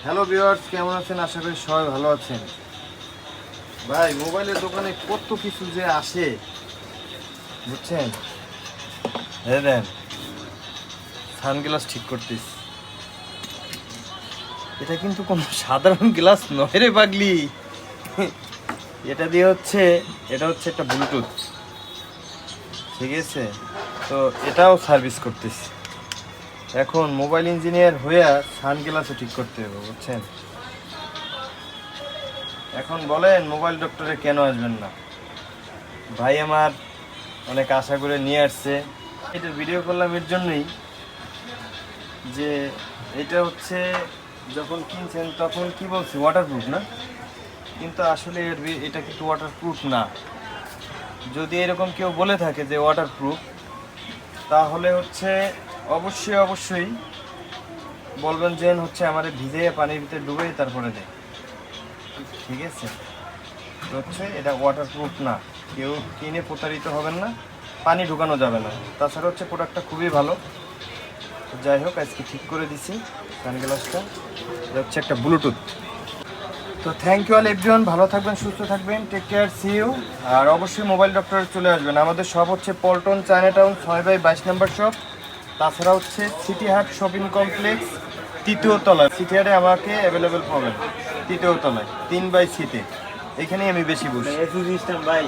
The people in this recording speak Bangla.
হ্যালো ভিউয়ার্স, কেমন আছেন? আশা করি সবাই ভালো আছেন। ভাই, মোবাইলের দোকানে কত কিছু যে আসে, বুঝছেন? হ্যাঁ, দেন সানগ্লাস ঠিক করতিস। এটা কিন্তু কোনো সাধারণ গ্লাস নয় রে পাগলি। এটা হচ্ছে একটা ব্লুটুথ, ঠিক আছে? তো এটাও সার্ভিস করতেছি। এখন মোবাইল ইঞ্জিনিয়ার হইয়া সানগ্লাসও ঠিক করতে হবে, বুঝছেন? এখন বলেন মোবাইল ডক্টরে কেন আসবেন না? ভাই আমার অনেক আশা করে নিয়ে আসছে। এটা ভিডিও করলাম এর জন্যই যে এটা হচ্ছে যখন কিনছেন তখন কি বলছি ওয়াটারপ্রুফ না, কিন্তু আসলে এটা কিন্তু ওয়াটারপ্রুফ না। যদি এরকম কেউ বলে থাকে যে ওয়াটারপ্রুফ, তাহলে হচ্ছে অবশ্যই বলবেন যে হচ্ছে আমাদের ভিজে পানির ভিতরে ডুবে তারপরে দেয়, ঠিক আছে? তো হচ্ছে এটা ওয়াটারপ্রুফ না, কেউ কিনে প্রতারিত হবেন না, পানি ঢুকানো যাবে না। তাছাড়া হচ্ছে প্রোডাক্টটা খুবই ভালো। যাই হোক, আজকে ঠিক করে দিছি সানগ্লাসটা। এটা হচ্ছে একটা ব্লুটুথ। তো থ্যাংক ইউ অল এভরিওয়ান, ভালো থাকবেন, সুস্থ থাকবেন, টেক কেয়ার, সি ইউ। আর অবশ্যই মোবাইল ডক্টরে চলে আসবেন। আমাদের শপ হচ্ছে পল্টন চায়নাটাউন 6/22 নম্বর শপ। তাছাড়া হচ্ছে সিটি হাট শপিং কমপ্লেক্স, তৃতীয় তলায়। সিটি হাটে আমাকে অ্যাভেলেবেল পাবেন তৃতীয় তলায় 3/C-তে। এখানেই আমি বেশি বসি। ভাই